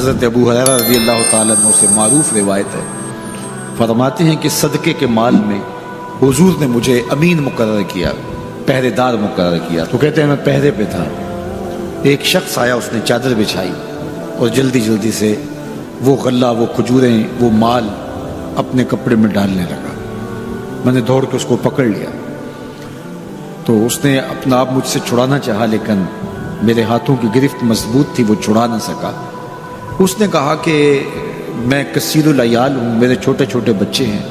حضرت ابو ہریرہ رضی اللہ تعالیٰ عنہ سے معروف روایت ہے، فرماتے ہیں کہ صدقے کے مال میں حضور نے مجھے امین مقرر کیا، پہرے دار مقرر کیا۔ تو کہتے ہیں میں پہرے پہ تھا، ایک شخص آیا، اس نے چادر بچھائی اور جلدی جلدی سے وہ غلہ، وہ کھجوریں، وہ مال اپنے کپڑے میں ڈالنے لگا۔ میں نے دوڑ کے اس کو پکڑ لیا، تو اس نے اپنا آپ مجھ سے چھڑانا چاہا، لیکن میرے ہاتھوں کی گرفت مضبوط تھی، وہ چھڑا نہ سکا۔ اس نے کہا کہ میں کثیر العیال ہوں، میرے چھوٹے چھوٹے بچے ہیں،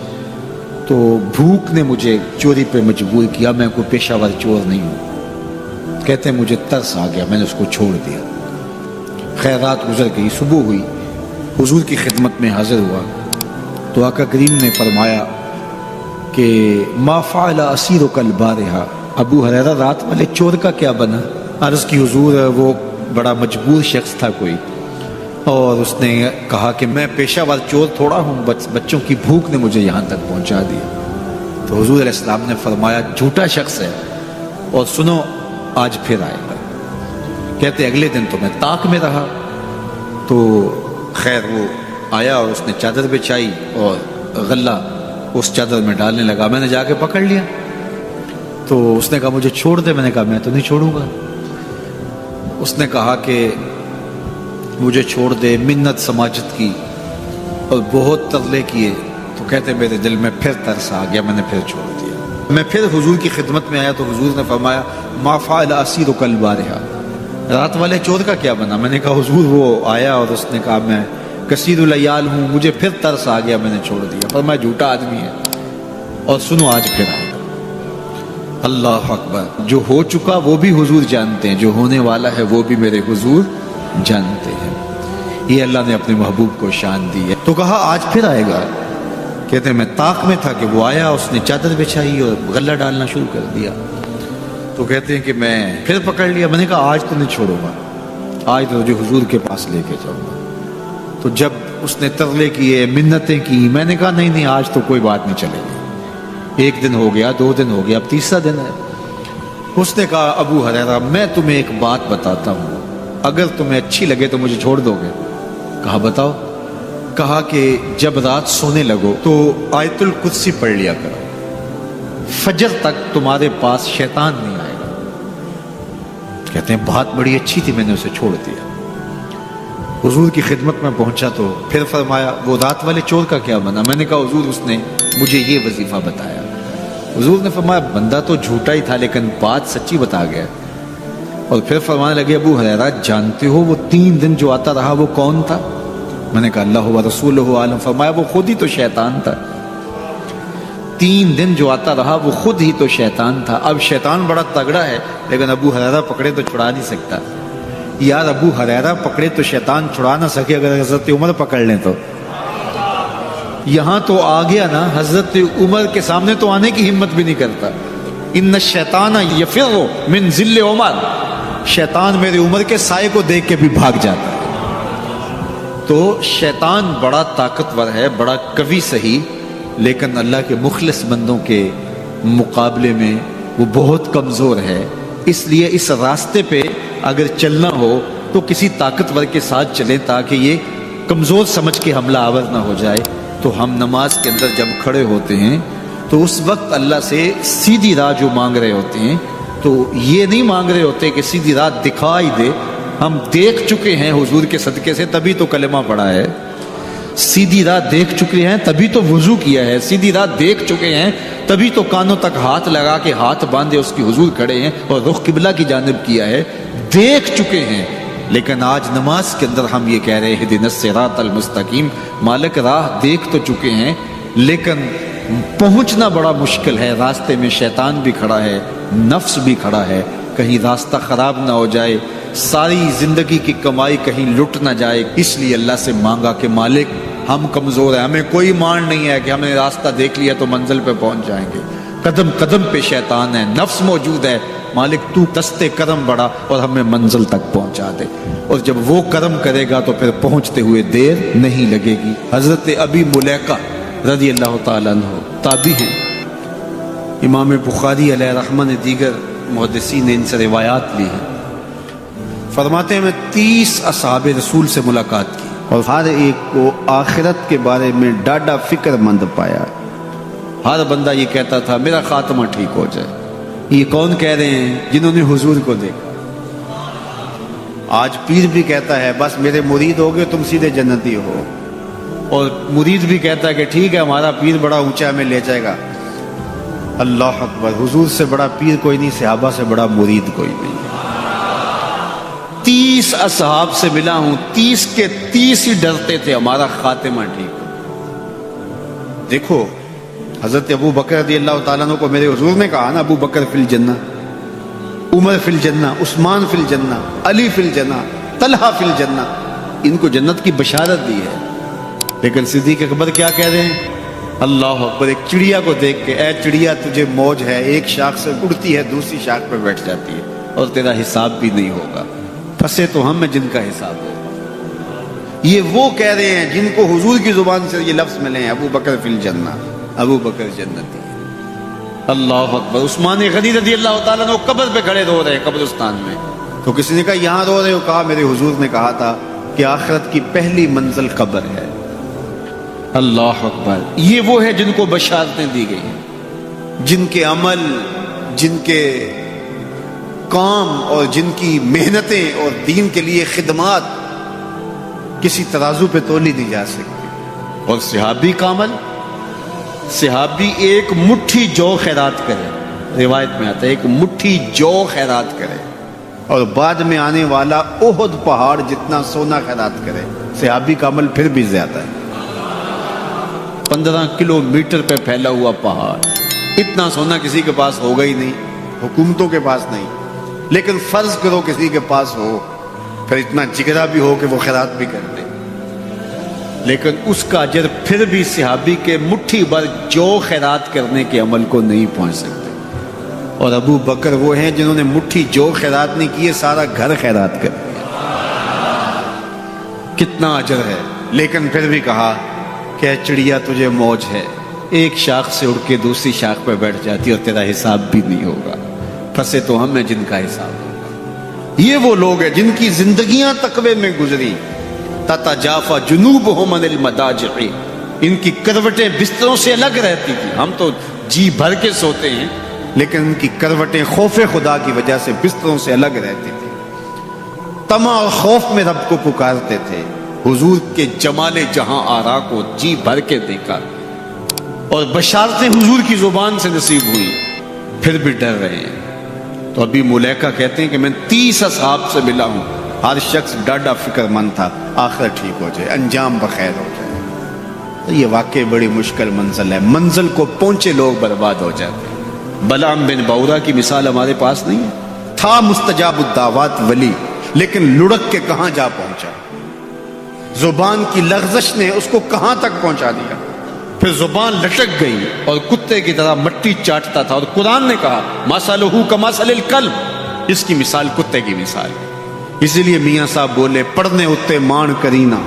تو بھوک نے مجھے چوری پہ مجبور کیا، میں کوئی پیشہ ور چور نہیں ہوں۔ کہتے ہیں مجھے ترس آ گیا، میں نے اس کو چھوڑ دیا۔ خیر رات گزر گئی، صبح ہوئی، حضور کی خدمت میں حاضر ہوا تو آقا کریم نے فرمایا کہ ما فعل اسیرک البارحہ، ابو ہریرہ رات والے چور کا کیا بنا؟ عرض کی حضور وہ بڑا مجبور شخص تھا کوئی، اور اس نے کہا کہ میں پیشہ ور چور تھوڑا ہوں، بچوں کی بھوک نے مجھے یہاں تک پہنچا دیا۔ تو حضور علیہ السلام نے فرمایا جھوٹا شخص ہے، اور سنو آج پھر آئے گا۔ کہتے اگلے دن تو میں طاق میں رہا، تو خیر وہ آیا اور اس نے چادر بچھائی اور غلہ اس چادر میں ڈالنے لگا۔ میں نے جا کے پکڑ لیا، تو اس نے کہا مجھے چھوڑ دے۔ میں نے کہا میں تو نہیں چھوڑوں گا۔ اس نے کہا کہ مجھے چھوڑ دے، منت سماجت کی اور بہت ترلے کیے، تو کہتے میرے دل میں پھر ترس آ گیا، میں نے پھر چھوڑ دیا۔ میں پھر حضور کی خدمت میں آیا تو حضور نے فرمایا ما فعل اسیرک البارحہ، رات والے چور کا کیا بنا؟ میں نے کہا حضور وہ آیا اور اس نے کہا میں کثیر العیال ہوں، مجھے پھر ترس آ گیا، میں نے چھوڑ دیا۔ فرمایا جھوٹا آدمی ہے، اور سنو آج پھر آئے گا۔ اللہ اکبر، جو ہو چکا وہ بھی حضور جانتے ہیں، جو ہونے والا ہے وہ بھی میرے حضور جانتے ہیں۔ یہ اللہ نے اپنے محبوب کو شان دی ہے۔ تو کہا آج پھر آئے گا۔ کہتے ہیں میں طاق میں تھا کہ وہ آیا، اس نے چادر بچھائی اور غلہ ڈالنا شروع کر دیا۔ تو کہتے ہیں کہ میں پھر پکڑ لیا۔ میں نے کہا آج تو نہیں چھوڑوں گا، آج تو جو حضور کے پاس لے کے جاؤں گا۔ تو جب اس نے ترلے کیے، منتیں کی، میں نے کہا نہیں آج تو کوئی بات نہیں چلے گی۔ ایک دن ہو گیا، 2 دن ہو گیا، اب تیسرا دن ہے۔ اس نے کہا ابو ہریرہ میں تمہیں ایک بات بتاتا ہوں، اگر تمہیں اچھی لگے تو مجھے چھوڑ دو گے؟ کہا بتاؤ۔ کہا کہ جب رات سونے لگو تو آیت الکرسی پڑھ لیا کرو، فجر تک تمہارے پاس شیطان نہیں آئے گا۔ کہتے ہیں بات بڑی اچھی تھی، میں نے اسے چھوڑ دیا۔ حضور کی خدمت میں پہنچا تو پھر فرمایا وہ رات والے چور کا کیا بنا؟ میں نے کہا حضور اس نے مجھے یہ وظیفہ بتایا۔ حضور نے فرمایا بندہ تو جھوٹا ہی تھا لیکن بات سچی بتا گیا۔ اور پھر فرمانے لگے ابو ہریرہ جانتے ہو وہ 3 دن جو آتا رہا وہ کون تھا؟ میں نے کہا اللہ و رسولہ عالم۔ فرمایا وہ خود ہی تو شیطان تھا۔ 3 دن جو آتا رہا وہ خود ہی تو شیطان تھا۔ اب شیطان بڑا تگڑا ہے لیکن ابو ہریرہ پکڑے تو چھڑا نہیں سکتا۔ یار ابو ہریرہ پکڑے تو شیطان چھڑا نہ سکے، اگر حضرت عمر پکڑ لیں تو یہاں تو آ گیا نا، حضرت عمر کے سامنے تو آنے کی ہمت بھی نہیں کرتا۔ ان الشیطان یفر من ظل عمر، شیطان میرے عمر کے سائے کو دیکھ کے بھی بھاگ جاتا ہے۔ تو شیطان بڑا طاقتور ہے، بڑا قوی صحیح، لیکن اللہ کے مخلص بندوں کے مقابلے میں وہ بہت کمزور ہے۔ اس لیے اس راستے پہ اگر چلنا ہو تو کسی طاقتور کے ساتھ چلیں تاکہ یہ کمزور سمجھ کے حملہ آور نہ ہو جائے۔ تو ہم نماز کے اندر جب کھڑے ہوتے ہیں تو اس وقت اللہ سے سیدھی راہ جو مانگ رہے ہوتے ہیں تو یہ نہیں مانگ رہے ہوتے کہ سیدھی راہ دکھائی دے، ہم دیکھ چکے ہیں حضور کے صدقے سے تبھی تو کلمہ پڑھا ہے، سیدھی راہ دیکھ چکے ہیں تبھی تو وضو کیا ہے، سیدھی راہ دیکھ چکے ہیں تبھی تو کانوں تک ہاتھ لگا کے ہاتھ باندھے اس کی حضور کھڑے ہیں اور رخ قبلہ کی جانب کیا ہے، دیکھ چکے ہیں۔ لیکن آج نماز کے اندر ہم یہ کہہ رہے ہیں اہدنا الصراط المستقیم، مالک راہ دیکھ تو چکے ہیں لیکن پہنچنا بڑا مشکل ہے، راستے میں شیطان بھی کھڑا ہے، نفس بھی کھڑا ہے، کہیں راستہ خراب نہ ہو جائے، ساری زندگی کی کمائی کہیں لٹ نہ جائے۔ اس لیے اللہ سے مانگا کہ مالک ہم کمزور ہیں، ہمیں کوئی مان نہیں ہے کہ ہم نے راستہ دیکھ لیا تو منزل پہ پہنچ جائیں گے، قدم قدم پہ شیطان ہے، نفس موجود ہے، مالک تو دستے کرم بڑھا اور ہمیں منزل تک پہنچا دے۔ اور جب وہ کرم کرے گا تو پھر پہنچتے ہوئے دیر نہیں لگے گی۔ حضرت ابی ملیکہ رضی اللہ تعالیٰ عنہ تابعی ہیں، امام بخاری علیہ رحمہ نے دیگر محدثین نے ان سے روایات لی ہیں۔ فرماتے ہیں میں 30 اصحاب رسول سے ملاقات کی، اور ہر ایک کو آخرت کے بارے میں ڈاڈا فکر مند پایا۔ ہر بندہ یہ کہتا تھا میرا خاتمہ ٹھیک ہو جائے۔ یہ کون کہہ رہے ہیں؟ جنہوں نے حضور کو دیکھا۔ آج پیر بھی کہتا ہے بس میرے مرید ہو گئے تم سیدھے جنتی ہو، اور مرید بھی کہتا ہے کہ ٹھیک ہے ہمارا پیر بڑا اونچا میں لے جائے گا۔ اللہ اکبر، حضور سے بڑا پیر کوئی نہیں، صحابہ سے بڑا مرید کوئی نہیں۔ 30 اصحاب سے ملا ہوں، 30 کے 30 ہی ڈرتے تھے ہمارا خاتمہ ٹھیک ہو۔ دیکھو حضرت ابو بکر رضی اللہ تعالیٰ عنہ کو میرے حضور نے کہا نا، ابو بکر فی الجنہ، عمر فی الجنہ، عثمان فی الجنہ، علی فی الجنہ، طلحہ فی الجنہ، ان کو جنت کی بشارت دی ہے۔ لیکن صدیق اکبر کیا کہہ رہے ہیں؟ اللہ اکبر، ایک چڑیا کو دیکھ کے، اے چڑیا تجھے موج ہے، ایک شاخ سے اڑتی ہے دوسری شاخ پہ بیٹھ جاتی ہے اور تیرا حساب بھی نہیں ہوگا، پھنسے تو ہم میں جن کا حساب ہوگا۔ یہ وہ کہہ رہے ہیں جن کو حضور کی زبان سے یہ لفظ ملے ہیں، ابو بکر فی الجنہ، ابو بکر جنتی۔ اللہ اکبر، عثمان غنی رضی اللہ تعالیٰ عنہ قبر پہ کھڑے رو رہے ہیں قبرستان میں۔ تو کسی نے کہا یہاں رو رہے ہو؟ کہا میرے حضور نے کہا تھا کہ آخرت کی پہلی منزل قبر ہے۔ اللہ اکبر، یہ وہ ہے جن کو بشارتیں دی گئی ہیں، جن کے عمل، جن کے کام اور جن کی محنتیں اور دین کے لیے خدمات کسی ترازو پہ تولی نہیں جا سکتی۔ اور صحابی کا عمل، صحابی ایک مٹھی جو خیرات کرے، روایت میں آتا ہے ایک مٹھی جو خیرات کرے، اور بعد میں آنے والا احد پہاڑ جتنا سونا خیرات کرے، صحابی کا عمل پھر بھی زیادہ ہے۔ 15 کلومیٹر پہ پھیلا ہوا پہاڑ، اتنا سونا کسی کے پاس ہوگا ہی نہیں، حکومتوں کے پاس نہیں، لیکن فرض کرو کسی کے پاس ہو، پھر اتنا جگرا بھی ہو کہ وہ خیرات بھی کر دے، لیکن اس کا اجر پھر بھی صحابی کے مٹھی بھر جو خیرات کرنے کے عمل کو نہیں پہنچ سکتے۔ اور ابو بکر وہ ہیں جنہوں نے مٹھی جو خیرات نہیں کیے، سارا گھر خیرات کر دیا۔ کتنا اجر ہے، لیکن پھر بھی کہا کہ چڑیا تجھے موج ہے، ایک شاخ سے اڑ کے دوسری شاخ پہ بیٹھ جاتی اور تیرا حساب بھی نہیں ہوگا، پھنسے تو ہم ہیں جن کا حساب ہوگا۔ یہ وہ لوگ ہیں جن کی زندگیاں تقوی میں گزری۔ تتجافا جنوبہم عن المضاجع، ان کی کروٹیں بستروں سے الگ رہتی تھی۔ ہم تو جی بھر کے سوتے ہیں، لیکن ان کی کروٹیں خوف خدا کی وجہ سے بستروں سے الگ رہتی تھی، طمع اور خوف میں رب کو پکارتے تھے۔ حضور کے جمال جہاں آرا کو جی بھر کے دیکھا اور بشارتیں حضور کی زبان سے نصیب ہوئی، پھر بھی ڈر رہے ہیں۔ تو ابھی ملیکہ کہتے ہیں کہ میں 30 اصحاب سے ملا ہوں، ہر شخص ڈاڈا فکر مند تھا آخر ٹھیک ہو جائے، انجام بخیر ہو جائے۔ تو یہ واقعی بڑی مشکل منزل ہے، منزل کو پہنچے لوگ برباد ہو جاتے ہیں۔ بلعام بن باورا کی مثال ہمارے پاس نہیں ہے، تھا مستجاب الدعوات ولی، لیکن لڑک کے کہاں جا پہنچا، زبان کی لغزش نے اس کو کہاں تک پہنچا دیا۔ پھر زبان لٹک گئی اور کتے کی طرح مٹی چاٹتا تھا، اور قرآن نے کہا مثلہ کمثل الکلب، اس کی مثال کتے کی مثال ہے۔ اسی لیے میاں صاحب بولے پڑھنے اتے مان کرینا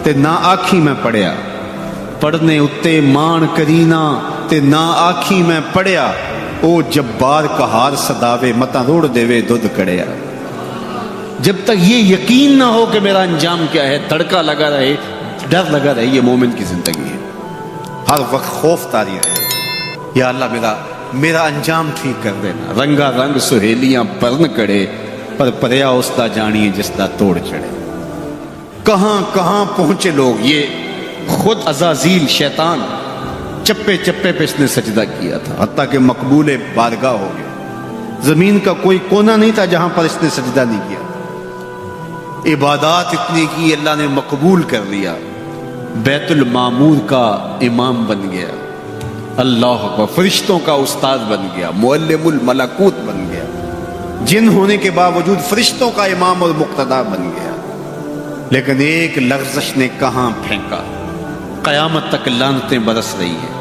تے نہ آکھی میں پڑھیا، پڑھنے اتے مان کرینا تے نہ آکھی میں پڑھیا، او جبار کہار صداوے متا روڑ دیوے دودھ کڑیا۔ جب تک یہ یقین نہ ہو کہ میرا انجام کیا ہے، تڑکا لگا رہے، ڈر لگا رہے، یہ مومن کی زندگی ہے۔ ہر وقت خوف طاری رہے، یا اللہ میرا انجام ٹھیک کر دینا۔ رنگا رنگ سہیلیاں پرن کڑے، پر پریا استا جانیے جس دا توڑ چڑھے۔ کہاں کہاں پہنچے لوگ۔ یہ خود عزازیل شیطان چپے چپے پہ اس نے سجدہ کیا تھا، حتیٰ کہ مقبول بارگاہ ہو گیا، زمین کا کوئی کونا نہیں تھا جہاں پر اس نے سجدہ نہیں کیا۔ عبادات اتنی کی، اللہ نے مقبول کر لیا، بیت المعمور کا امام بن گیا، اللہ اکبر، فرشتوں کا استاد بن گیا، معلم الملکوت بن گیا، جن ہونے کے باوجود فرشتوں کا امام اور مقتدا بن گیا۔ لیکن ایک لغزش نے کہاں پھینکا، قیامت تک لعنتیں برس رہی ہیں۔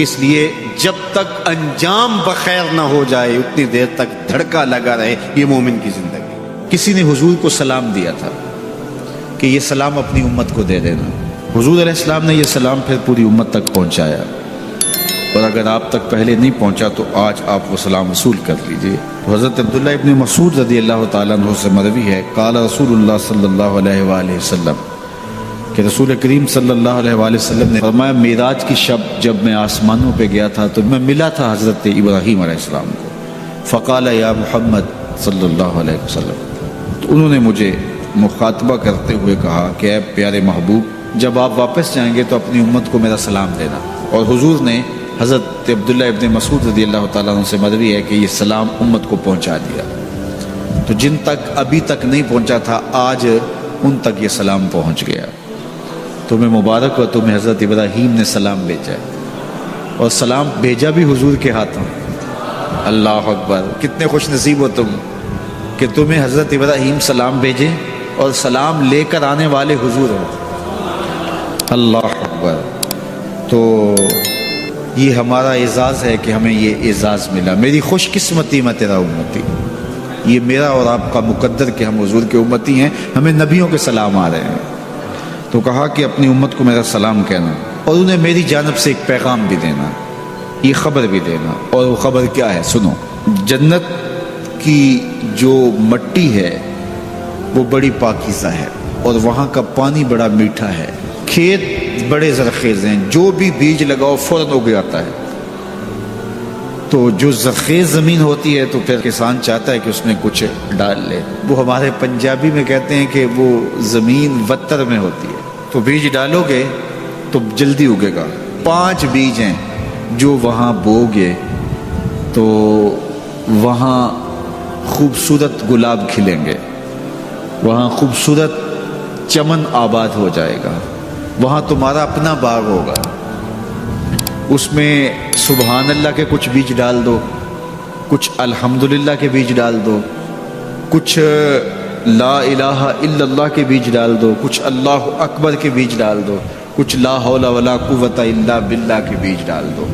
اس لیے جب تک انجام بخیر نہ ہو جائے اتنی دیر تک دھڑکا لگا رہے، یہ مومن کی زندگی۔ کسی نے حضور کو سلام دیا تھا کہ یہ سلام اپنی امت کو دے دینا، حضور علیہ السلام نے یہ سلام پھر پوری امت تک پہنچایا، اور اگر آپ تک پہلے نہیں پہنچا تو آج آپ وہ سلام وصول کر لیجئے۔ تو حضرت عبداللہ ابن مسعود رضی اللہ تعالیٰ عنہ سے مروی ہے، قال رسول اللہ صلی اللہ علیہ وآلہ وسلم کہ رسول کریم صلی اللہ علیہ وآلہ وسلم نے فرمایا معراج کی شب جب میں آسمانوں پہ گیا تھا تو میں ملا تھا حضرت ابراہیم علیہ السلام کو، فقال یا محمد صلی اللہ علیہ وسلم، تو انہوں نے مجھے مخاطبہ کرتے ہوئے کہا کہ اے پیارے محبوب، جب آپ واپس جائیں گے تو اپنی امت کو میرا سلام دینا۔ اور حضور نے حضرت عبداللہ ابن مسعود رضی اللہ تعالیٰ عنہ سے مروی ہے کہ یہ سلام امت کو پہنچا دیا، تو جن تک ابھی تک نہیں پہنچا تھا آج ان تک یہ سلام پہنچ گیا۔ تمہیں مبارک ہو، تمہیں حضرت ابراہیم نے سلام بھیجا ہے، اور سلام بھیجا بھی حضور کے ہاتھوں۔ اللہ اکبر، کتنے خوش نصیب ہو تم کہ تمہیں حضرت ابراہیم سلام بھیجے اور سلام لے کر آنے والے حضور ہو۔ اللہ اکبر۔ تو یہ ہمارا اعزاز ہے کہ ہمیں یہ اعزاز ملا۔ میری خوش قسمتی میں تیرا امتی، یہ میرا اور آپ کا مقدر کہ ہم حضور کے امتی ہیں، ہمیں نبیوں کے سلام آ رہے ہیں۔ تو کہا کہ اپنی امت کو میرا سلام کہنا اور انہیں میری جانب سے ایک پیغام بھی دینا، یہ خبر بھی دینا۔ اور وہ خبر کیا ہے؟ سنو، جنت کی جو مٹی ہے وہ بڑی پاکیزہ ہے، اور وہاں کا پانی بڑا میٹھا ہے، کھیت بڑے زرخیز ہیں، جو بھی بیج لگاؤ فوراً اگ جاتا ہے۔ تو جو زرخیز زمین ہوتی ہے تو پھر کسان چاہتا ہے کہ اس میں کچھ ڈال لے۔ وہ ہمارے پنجابی میں کہتے ہیں کہ وہ زمین وتر میں ہوتی ہے، تو بیج ڈالو گے تو جلدی اگے گا۔ 5 بیج ہیں جو وہاں بو گے تو وہاں خوبصورت گلاب کھلیں گے، وہاں خوبصورت چمن آباد ہو جائے گا، وہاں تمہارا اپنا باغ ہوگا۔ اس میں سبحان اللہ کے کچھ بیج ڈال دو، کچھ الحمدللہ کے بیج ڈال دو، کچھ لا الہ الا اللہ کے بیج ڈال دو، کچھ اللہ اکبر کے بیج ڈال دو، کچھ لا حول ولا قوت الا باللہ کے بیج ڈال دو۔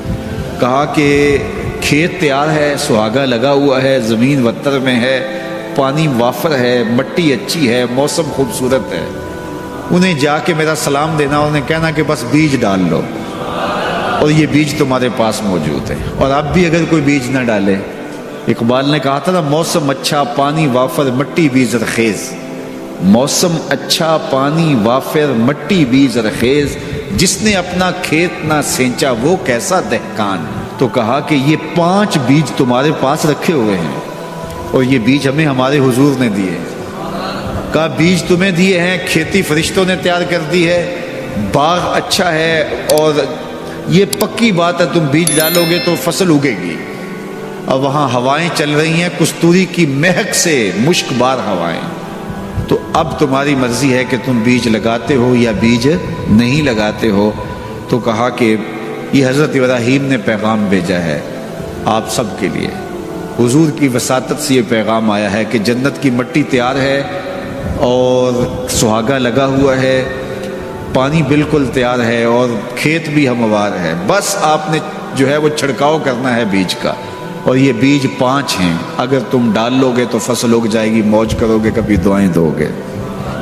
کہا کہ کھیت تیار ہے، سہاگا لگا ہوا ہے، زمین وتر میں ہے، پانی وافر ہے، مٹی اچھی ہے، موسم خوبصورت ہے۔ انہیں جا کے میرا سلام دینا، انہیں کہنا کہ بس بیج ڈال لو، اور یہ بیج تمہارے پاس موجود ہے۔ اور اب بھی اگر کوئی بیج نہ ڈالے، اقبال نے کہا تھا نا، موسم اچھا پانی وافر مٹی بھی زرخیز، موسم اچھا پانی وافر مٹی بھی زرخیز، جس نے اپنا کھیت نہ سینچا وہ کیسا دہقان۔ تو کہا کہ یہ 5 بیج تمہارے پاس رکھے ہوئے ہیں، اور یہ بیج ہمیں ہمارے حضور نے دیے۔ کہا بیج تمہیں دیے ہیں، کھیتی فرشتوں نے تیار کر دی ہے، باغ اچھا ہے، اور یہ پکی بات ہے تم بیج ڈالو گے تو فصل اگے گی۔ اور وہاں ہوائیں چل رہی ہیں کستوری کی مہک سے، مشک بار ہوائیں۔ تو اب تمہاری مرضی ہے کہ تم بیج لگاتے ہو یا بیج نہیں لگاتے ہو۔ تو کہا کہ یہ حضرت ابراہیم نے پیغام بھیجا ہے آپ سب کے لیے، حضور کی وساطت سے یہ پیغام آیا ہے کہ جنت کی مٹی تیار ہے، اور سہاگا لگا ہوا ہے، پانی بالکل تیار ہے، اور کھیت بھی ہموار ہے، بس آپ نے جو ہے وہ چھڑکاؤ کرنا ہے بیج کا۔ اور یہ بیج 5 ہیں، اگر تم ڈال لو گے تو فصل اگ جائے گی، موج کرو گے، کبھی دعائیں دو گے۔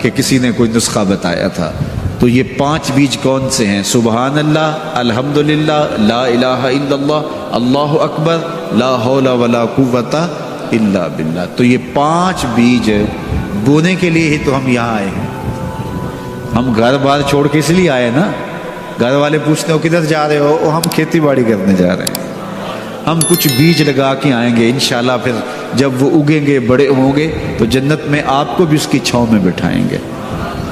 کہ کسی نے کوئی نسخہ بتایا تھا۔ تو یہ 5 بیج کون سے ہیں؟ سبحان اللہ، الحمدللہ، لا الہ الا اللہ، اللہ اکبر، لا حول ولا قوت الا باللہ۔ تو یہ 5 بیج بونے کے لیے ہی تو ہم یہاں آئے ہیں۔ ہم گھر بار چھوڑ کے اس لیے آئے نا، گھر والے پوچھتے ہو کدھر جا رہے ہو، ہم کھیتی باڑی کرنے جا رہے ہیں۔ ہم کچھ بیج لگا کے آئیں گے انشاءاللہ، پھر جب وہ اگیں گے، بڑے ہوں گے، تو جنت میں آپ کو بھی اس کی چھاؤں میں بٹھائیں گے۔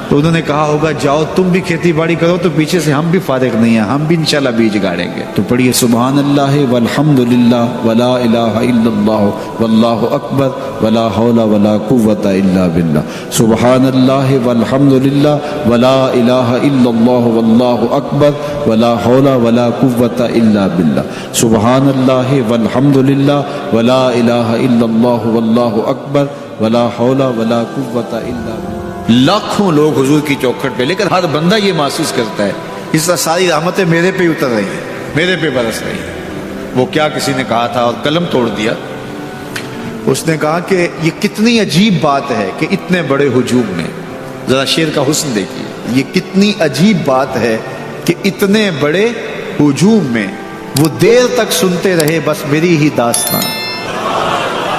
تو انہوں نے کہا ہوگا جاؤ تم بھی کھیتی باڑی کرو، تو پیچھے سے ہم بھی فارغ نہیں ہیں، ہم بھی انشاءاللہ بیج گاڑیں گے۔ تو پڑھیے سبحان اللہ والحمدللہ ولا الہ الا اللہ واللہ اکبر ولا حول ولا قوت الا باللہ، سبحان اللہ والحمدللہ ولا الہ الا اللہ واللہ اکبر ولا حول ولا قوت الا باللہ، سبحان اللہ والحمدللہ ولا الہ الا اللہ واللہ اکبر ولا حول ولا قوت الا باللہ۔ لاکھوں لوگ حضور کی چوکھٹ پہ، لیکن ہر بندہ یہ محسوس کرتا ہے اس طرح ساری رحمتیں میرے پہ اتر رہی ہیں، میرے پہ برس رہی ہیں۔ وہ کیا کسی نے کہا تھا اور قلم توڑ دیا، اس نے کہا کہ یہ کتنی عجیب بات ہے کہ اتنے بڑے ہجوم میں، ذرا شعر کا حسن دیکھیے، یہ کتنی عجیب بات ہے کہ اتنے بڑے ہجوم میں وہ دیر تک سنتے رہے بس میری ہی داستان۔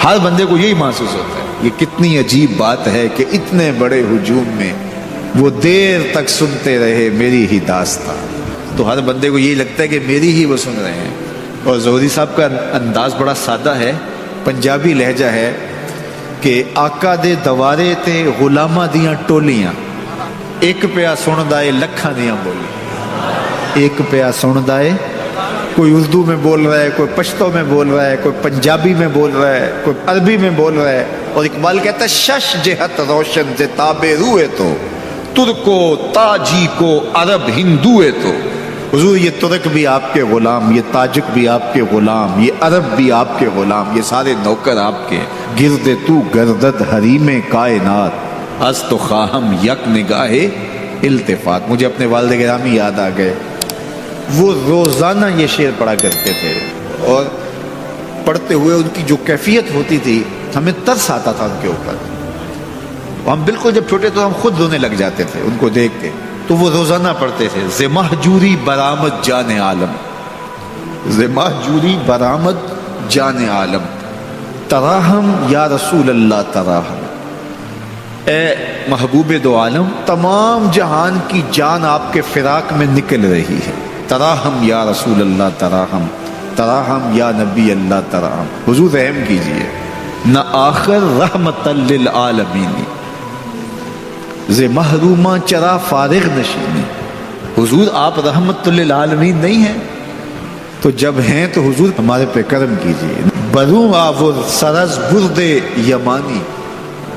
ہر بندے کو یہی محسوس ہوتا ہے، یہ کتنی عجیب بات ہے کہ اتنے بڑے ہجوم میں وہ دیر تک سنتے رہے میری ہی داستان. تو ہر بندے کو یہی لگتا ہے کہ میری ہی وہ سن رہے ہیں. اور زہری صاحب کا انداز بڑا سادہ ہے, پنجابی لہجہ ہے کہ آقا دے دوارے تے غلاماں دیاں ٹولیاں, ایک پیا سندا اے لکھاں دیاں بولی. ایک پیا سندا اے, کوئی اردو میں بول رہا ہے, کوئی پشتو میں بول رہا ہے, کوئی پنجابی میں بول رہا ہے, کوئی عربی میں بول رہا ہے. اور اقبال کہتا ہے شش جہت روشن سے تابے روئے تو ترکو تاجی کو عرب ہندوئے تو. حضور یہ ترک بھی آپ کے غلام, یہ تاجک بھی آپ کے غلام, یہ عرب بھی آپ کے غلام, یہ سارے نوکر آپ کے. گرد تو گردد حریم کائنات از تو خواہم یک نگاہ التفات. مجھے اپنے والد گرامی یاد آ گئے, وہ روزانہ یہ شعر پڑھا کرتے تھے, اور پڑھتے ہوئے ان کی جو کیفیت ہوتی تھی ہمیں ترس آتا تھا ان کے اوپر. ہم بالکل جب چھوٹے تو ہم خود رونے لگ جاتے تھے ان کو دیکھ کے. تو وہ روزانہ پڑھتے تھے ز مہجوری برآمد جان عالم, ز مہجوری برآمد جان عالم, تراہم یا رسول اللہ تراہم. اے محبوب دو عالم, تمام جہان کی جان آپ کے فراق میں نکل رہی ہے. تراہم یا رسول اللہ تراہم, تراہم یا نبی اللہ تراہم. حضور رحم کیجئے. نہ آخر رحمت للعالمین ز محرومہ چرا فارغ نشینی. حضور آپ رحمت للعالمین نہیں ہیں, تو جب ہیں تو حضور ہمارے پہ کرم کیجئے. بروں آور سرز برد یمانی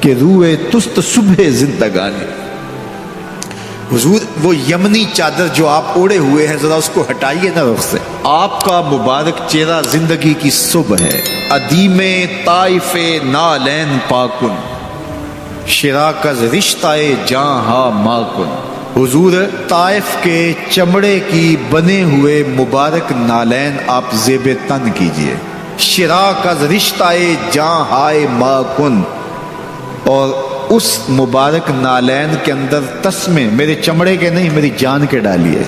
کہ روئے تست صبح زندگانی. حضور وہ یمنی چادر جو آپ اوڑے ہوئے ہیں ذرا اس کو ہٹائیے نا رخ سے. آپ کا مبارک چہرہ زندگی کی صبح ہے. ادیم طائف نالین پاکن شراک از رشتہ جہاں ماکن. حضور طائف کے چمڑے کی بنے ہوئے مبارک نالین آپ زیب تن کیجئے. شراک از رشتہ جہاں ماکن, اور اس مبارک نالین کے اندر تسمے میرے چمڑے کے نہیں میری جان کے ڈالیے.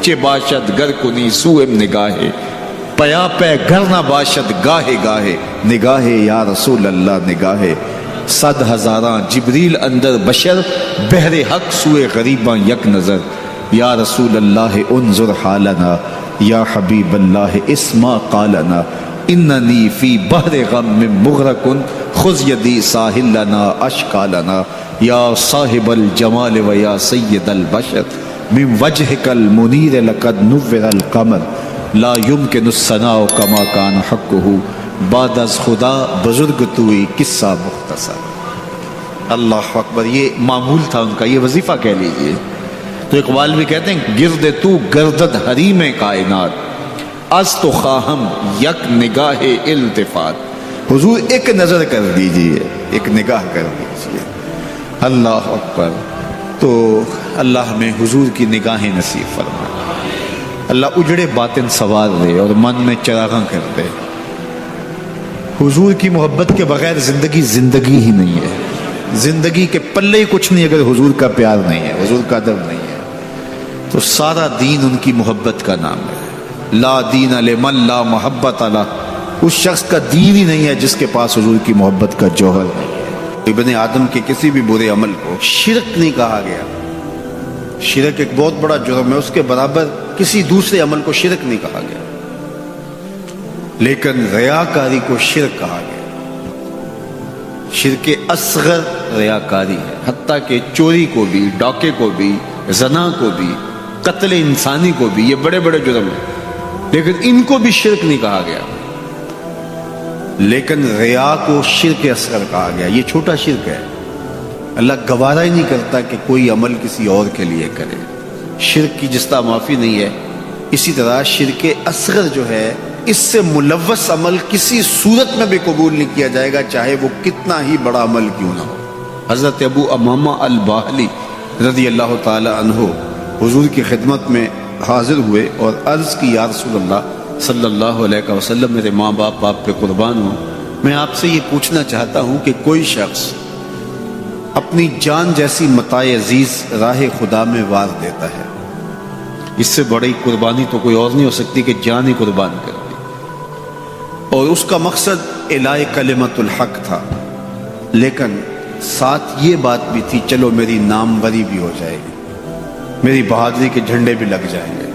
چے باشد گر کنی سوئم نگاہے پیا پہ گر نہ باشد گاہے گاہے. نگاہے یا رسول اللہ نگاہے, صد ہزاراں جبریل اندر بشر بحر حق سوئے غریباں یک نظر. یا رسول اللہ انظر حالنا یا حبیب اللہ اسما قالنا اننی فی بحر غم مغرقن خذ یدی ساحل لنا اشکا لنا. یا صاحب الجمال و یا سید البشر من وجهک المنیر لقد نور القمر لا یمکن الثناء کما کان حقہ بعد از خدا بزرگ توئی قصہ مختصر. اللہ اکبر. یہ معمول تھا ان کا, یہ وظیفہ کہہ لیجئے. تو اقبال بھی کہتے ہیں گرد تو گردد حریم کائنات از تو خواہم یک نگاہ التفات. حضور ایک نظر کر دیجئے, ایک نگاہ کر دیجئے. اللہ اکبر. تو اللہ ہمیں حضور کی نگاہیں نصیب فرمائے. اللہ اجڑے باطن سوار دے اور من میں چراغاں کر دے. حضور کی محبت کے بغیر زندگی زندگی ہی نہیں ہے. زندگی کے پلے ہی کچھ نہیں اگر حضور کا پیار نہیں ہے, حضور کا ادب نہیں ہے. تو سارا دین ان کی محبت کا نام ہے. لا دین لمن لا محبت لا. اس شخص کا دین ہی نہیں ہے جس کے پاس حضور کی محبت کا جوہر نہیں ہے. ابن آدم کے کسی بھی برے عمل کو شرک نہیں کہا گیا. شرک ایک بہت بڑا جرم ہے, اس کے برابر کسی دوسرے عمل کو شرک نہیں کہا گیا. لیکن ریاکاری کو شرک کہا گیا. شرک اصغر ریاکاری ہے. حتیٰ کہ چوری کو بھی, ڈاکے کو بھی, زنا کو بھی, قتل انسانی کو بھی, یہ بڑے بڑے جرم ہیں, لیکن ان کو بھی شرک نہیں کہا گیا. لیکن ریا کو شرک اصغر کہا گیا. یہ چھوٹا شرک ہے. اللہ گوارا ہی نہیں کرتا کہ کوئی عمل کسی اور کے لیے کرے. شرک کی جس طرح معافی نہیں ہے, اسی طرح شرک اصغر جو ہے اس سے ملوث عمل کسی صورت میں بھی قبول نہیں کیا جائے گا, چاہے وہ کتنا ہی بڑا عمل کیوں نہ ہو. حضرت ابو امامہ الباہلی رضی اللہ تعالی عنہ حضور کی خدمت میں حاضر ہوئے اور عرض کی یا رسول اللہ صلی اللہ علیہ وسلم, میرے ماں باپ آپ پہ قربان ہوں, میں آپ سے یہ پوچھنا چاہتا ہوں کہ کوئی شخص اپنی جان جیسی متاع عزیز راہ خدا میں وار دیتا ہے, اس سے بڑی قربانی تو کوئی اور نہیں ہو سکتی کہ جان ہی قربان کر دی. اور اس کا مقصد اعلاء کلمت الحق تھا, لیکن ساتھ یہ بات بھی تھی چلو میری ناموری بھی ہو جائے گی، میری بہادری کے جھنڈے بھی لگ جائیں گے،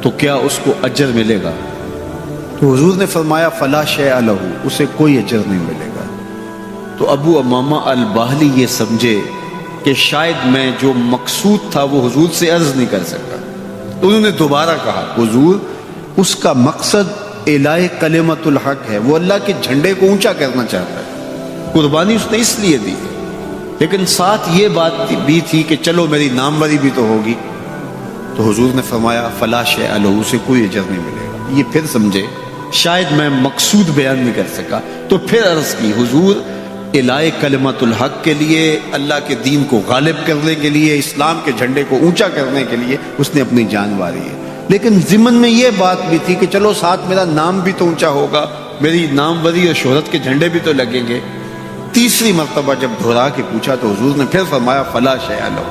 تو کیا اس کو اجر ملے گا؟ تو حضور نے فرمایا فلا شیء لہ، اسے کوئی اجر نہیں ملے گا۔ تو ابو امامہ الباہلی یہ سمجھے کہ شاید میں جو مقصود تھا وہ حضور سے عرض نہیں کر سکا، تو انہوں نے دوبارہ کہا حضور اس کا مقصد اعلاء کلمۃ الحق ہے، وہ اللہ کے جھنڈے کو اونچا کرنا چاہتا ہے، قربانی اس نے اس لیے دی ہے، لیکن ساتھ یہ بات بھی تھی کہ چلو میری ناموری بھی تو ہوگی۔ تو حضور نے فرمایا فلا شیء لہ، اسے کوئی اجر نہیں ملے گا۔ یہ پھر سمجھے شاید میں مقصود بیان نہیں کر سکا، تو پھر عرض کی حضور اعلاء کلمۃ الحق کے لیے، اللہ کے دین کو غالب کرنے کے لیے، اسلام کے جھنڈے کو اونچا کرنے کے لیے اس نے اپنی جان واری ہے، لیکن ضمن میں یہ بات بھی تھی کہ چلو ساتھ میرا نام بھی تو اونچا ہوگا، میری ناموری اور شہرت کے جھنڈے بھی تو لگیں گے۔ تیسری مرتبہ جب دہرا کے پوچھا تو حضور نے پھر فرمایا فلا شیء لہ،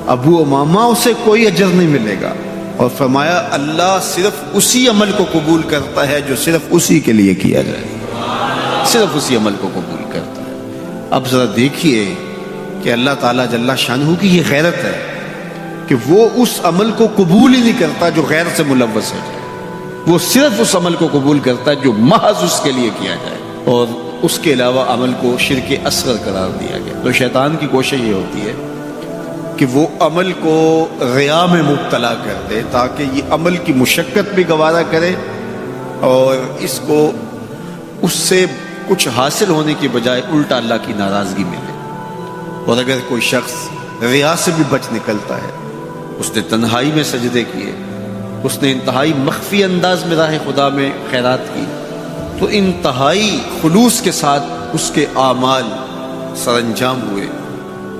ابو امامہ اسے کوئی اجر نہیں ملے گا، اور فرمایا اللہ صرف اسی عمل کو قبول کرتا ہے جو صرف اسی کے لیے کیا جائے، صرف اسی عمل کو قبول کرتا ہے۔ اب ذرا دیکھیے کہ اللہ تعالیٰ جل شانہ کی یہ غیرت ہے کہ وہ اس عمل کو قبول ہی نہیں کرتا جو غیر سے ملوث ہے، وہ صرف اس عمل کو قبول کرتا ہے جو محض اس کے لیے کیا جائے، اور اس کے علاوہ عمل کو شرک اصغر قرار دیا گیا۔ تو شیطان کی کوشش یہ ہوتی ہے کہ وہ عمل کو ریا میں مبتلا کر دے تاکہ یہ عمل کی مشقت بھی گوارا کرے اور اس کو اس سے کچھ حاصل ہونے کی بجائے الٹا اللہ کی ناراضگی ملے۔ اور اگر کوئی شخص ریا سے بھی بچ نکلتا ہے، اس نے تنہائی میں سجدے کیے، اس نے انتہائی مخفی انداز میں راہ خدا میں خیرات کی، تو انتہائی خلوص کے ساتھ اس کے اعمال سر انجام ہوئے،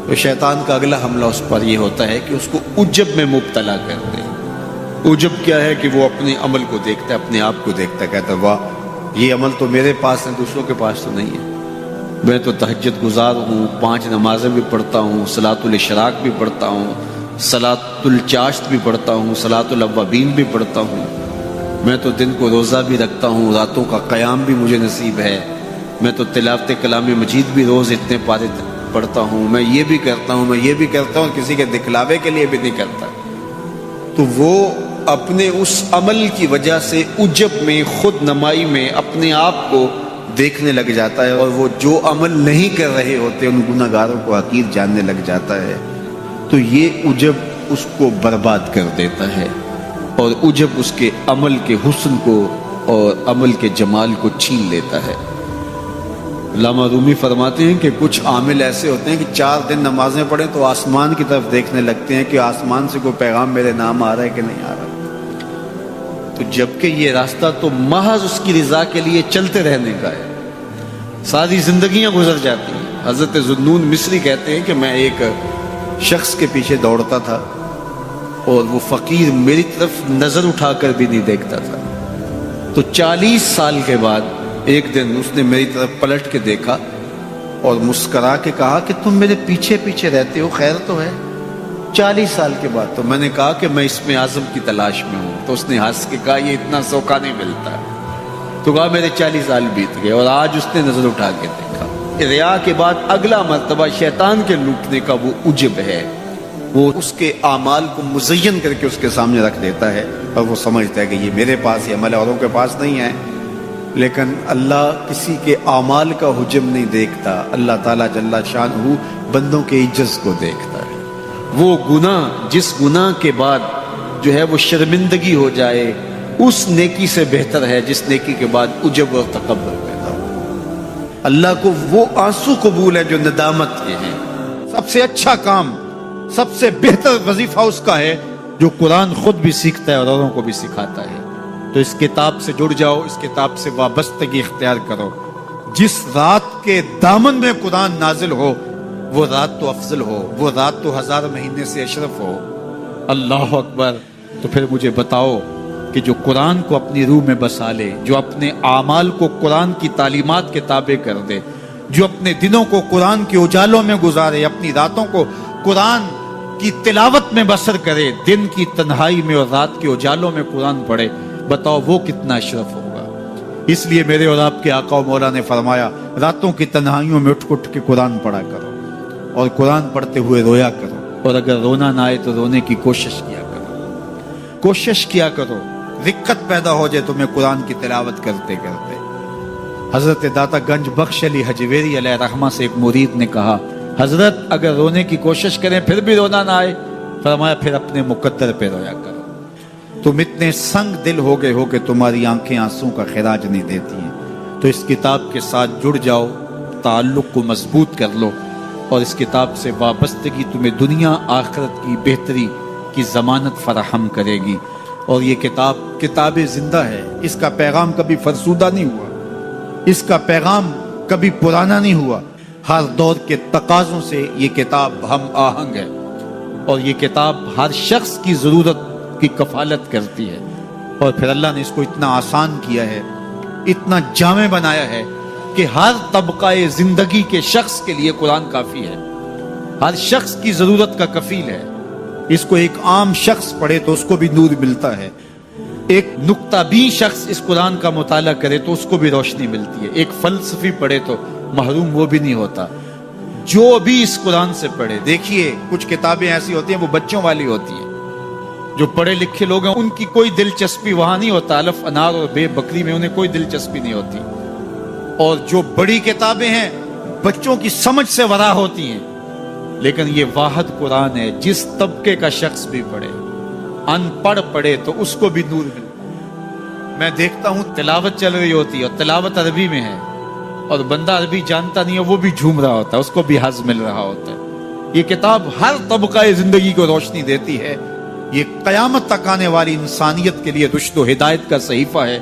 تو شیطان کا اگلا حملہ اس پر یہ ہوتا ہے کہ اس کو عجب میں مبتلا کر دے۔ عجب کیا ہے کہ وہ اپنے عمل کو دیکھتا ہے، اپنے آپ کو دیکھتا ہے، کہتا ہے واہ یہ عمل تو میرے پاس ہے، دوسروں کے پاس تو نہیں ہے، میں تو تہجد گزار ہوں، 5 نمازیں بھی پڑھتا ہوں، صلاۃ الاشراق بھی پڑھتا ہوں، صلاۃ الچاشت بھی پڑھتا ہوں، صلاۃ الاوابین بھی پڑھتا ہوں، میں تو دن کو روزہ بھی رکھتا ہوں، راتوں کا قیام بھی مجھے نصیب ہے، میں تو تلاوت کلام مجید بھی روز اتنے پارے پڑھتا ہوں، میں یہ بھی کرتا ہوں، میں یہ بھی کرتا ہوں، کسی کے دکھلاوے کے لیے بھی نہیں کرتا۔ تو وہ اپنے اس عمل کی وجہ سے عجب میں، خود نمائی میں اپنے آپ کو دیکھنے لگ جاتا ہے، اور وہ جو عمل نہیں کر رہے ہوتے ان گناہ گاروں کو حقیر جاننے لگ جاتا ہے۔ تو یہ عجب اس کو برباد کر دیتا ہے، اور عجب اس کے عمل کے حسن کو اور عمل کے جمال کو چھین لیتا ہے۔ علامہ رومی فرماتے ہیں کہ کچھ عامل ایسے ہوتے ہیں کہ 4 دن نمازیں پڑھیں تو آسمان کی طرف دیکھنے لگتے ہیں کہ آسمان سے کوئی پیغام میرے نام آ رہا ہے کہ نہیں آ رہا، تو جبکہ یہ راستہ تو محض اس کی رضا کے لیے چلتے رہنے کا ہے، ساری زندگیاں گزر جاتی ہیں۔ حضرت ذوالنون مصری کہتے ہیں کہ میں ایک شخص کے پیچھے دوڑتا تھا اور وہ فقیر میری طرف نظر اٹھا کر بھی نہیں دیکھتا تھا، تو 40 سال کے بعد ایک دن اس نے میری طرف پلٹ کے دیکھا اور مسکرا کے کہا کہ تم میرے پیچھے پیچھے رہتے ہو، خیر تو ہے؟ 40 سال کے بعد۔ تو میں نے کہا کہ میں اسم اعظم کی تلاش میں ہوں، تو اس نے ہنس کے کہا یہ اتنا سوکھا نہیں ملتا، تو کہا میرے 40 سال بیت گئے، اور آج اس نے نظر اٹھا کے دیکھا۔ ریا کے بعد اگلا مرتبہ شیطان کے لوٹنے کا وہ عجب ہے، وہ اس کے اعمال کو مزین کر کے اس کے سامنے رکھ دیتا ہے، اور وہ سمجھتا ہے کہ یہ میرے پاس یہ عمل ہے، اوروں کے پاس نہیں ہے۔ لیکن اللہ کسی کے اعمال کا حجم نہیں دیکھتا، اللہ تعالیٰ جل شانہ بندوں کے عجز کو دیکھتا ہے۔ وہ گناہ جس گناہ کے بعد جو ہے وہ شرمندگی ہو جائے، اس نیکی سے بہتر ہے جس نیکی کے بعد عجب اور تکبر پیدا ہو۔ اللہ کو وہ آنسو قبول ہے جو ندامت کے ہیں۔ سب سے اچھا کام، سب سے بہتر وظیفہ اس کا ہے جو قرآن خود بھی سیکھتا ہے اور اوروں کو بھی سکھاتا ہے۔ تو اس کتاب سے جڑ جاؤ، اس کتاب سے وابستگی اختیار کرو۔ جس رات کے دامن میں قرآن نازل ہو وہ رات تو افضل ہو، وہ رات تو 1000 مہینے سے اشرف ہو۔ اللہ اکبر۔ تو پھر مجھے بتاؤ کہ جو قرآن کو اپنی روح میں بسا لے، جو اپنے اعمال کو قرآن کی تعلیمات کے تابع کر دے، جو اپنے دنوں کو قرآن کے اجالوں میں گزارے، اپنی راتوں کو قرآن کی تلاوت میں بسر کرے، دن کی تنہائی میں اور رات کے اجالوں میں قرآن پڑھے، بتاؤ وہ کتنا اشرف ہوگا۔ اس لیے میرے اور آپ کے آقا و مولا نے فرمایا راتوں کی تنہائیوں میں اٹھ کے قرآن پڑھا کرو اور قرآن پڑھتے ہوئے رویا کرو، اور اگر رونا نہ آئے تو رونے کی کوشش کیا کرو، کوشش کیا کرو، دقت پیدا ہو جائے تمہیں قرآن کی تلاوت کرتے کرتے۔ حضرت داتا گنج بخش علی حجویری علیہ رحمہ سے ایک مرید نے کہا حضرت اگر رونے کی کوشش کریں پھر بھی رونا نہ آئے، فرمایا پھر اپنے مقدر پہ رویا کرو۔ تم اتنے سنگ دل ہو گئے ہو کہ تمہاری آنکھیں آنسوں کا خراج نہیں دیتی ہیں، تو اس کتاب کے ساتھ جڑ جاؤ، تعلق کو مضبوط کر لو، اور اس کتاب سے وابستگی تمہیں دنیا آخرت کی بہتری کی ضمانت فراہم کرے گی۔ اور یہ کتاب زندہ ہے، اس کا پیغام کبھی فرسودہ نہیں ہوا، اس کا پیغام کبھی پرانا نہیں ہوا، ہر دور کے تقاضوں سے یہ کتاب ہم آہنگ ہے، اور یہ کتاب ہر شخص کی ضرورت کی کفالت کرتی ہے۔ اور پھر اللہ نے اس کو اتنا آسان کیا ہے، اتنا جامع بنایا ہے کہ ہر طبقہ زندگی کے شخص کے لیے قرآن کافی ہے، ہر شخص کی ضرورت کا کفیل ہے۔ اس کو ایک عام شخص پڑھے تو اس کو بھی نور ملتا ہے، ایک نکتہ بھی شخص اس قرآن کا مطالعہ کرے تو اس کو بھی روشنی ملتی ہے، ایک فلسفی پڑھے تو محروم وہ بھی نہیں ہوتا۔ جو بھی اس قرآن سے پڑھے، دیکھیے کچھ کتابیں ایسی ہوتی ہیں وہ بچوں والی ہوتی ہیں، جو پڑھے لکھے لوگ ہیں ان کی کوئی دلچسپی وہاں نہیں ہوتا، الف انار اور بے بکری میں انہیں کوئی دلچسپی نہیں ہوتی، اور جو بڑی کتابیں ہیں بچوں کی سمجھ سے ورا ہوتی ہیں، لیکن یہ واحد قرآن ہے، جس طبقے کا شخص بھی پڑھے، ان پڑھ پڑھے تو اس کو بھی نور ملتا۔ میں دیکھتا ہوں تلاوت چل رہی ہوتی ہے اور تلاوت عربی میں ہے، اور بندہ عربی جانتا نہیں ہے وہ بھی جھوم رہا ہوتا ہے، اس کو بھی حظ مل رہا ہوتا ہے۔ یہ کتاب ہر طبقہ زندگی کو روشنی دیتی ہے، یہ قیامت تک آنے والی انسانیت کے لیے رشد و ہدایت کا صحیفہ ہے۔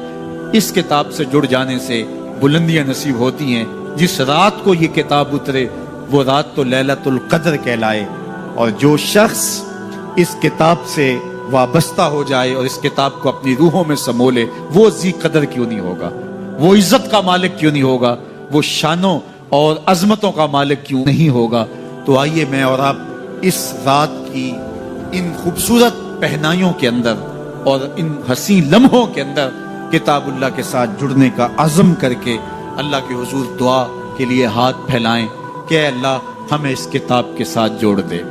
اس کتاب سے جڑ جانے سے بلندیاں نصیب ہوتی ہیں۔ جس رات کو یہ کتاب اترے وہ رات تو لیلۃ القدر کہلائے، اور جو شخص اس کتاب سے وابستہ ہو جائے اور اس کتاب کو اپنی روحوں میں سمو لے، وہ ذی قدر کیوں نہیں ہوگا، وہ عزت کا مالک کیوں نہیں ہوگا، وہ شانوں اور عظمتوں کا مالک کیوں نہیں ہوگا۔ تو آئیے میں اور آپ اس رات کی ان خوبصورت پہنائیوں کے اندر اور ان حسین لمحوں کے اندر کتاب اللہ کے ساتھ جڑنے کا عزم کر کے اللہ کے حضور دعا کے لیے ہاتھ پھیلائیں کہ اے اللہ ہمیں اس کتاب کے ساتھ جوڑ دے۔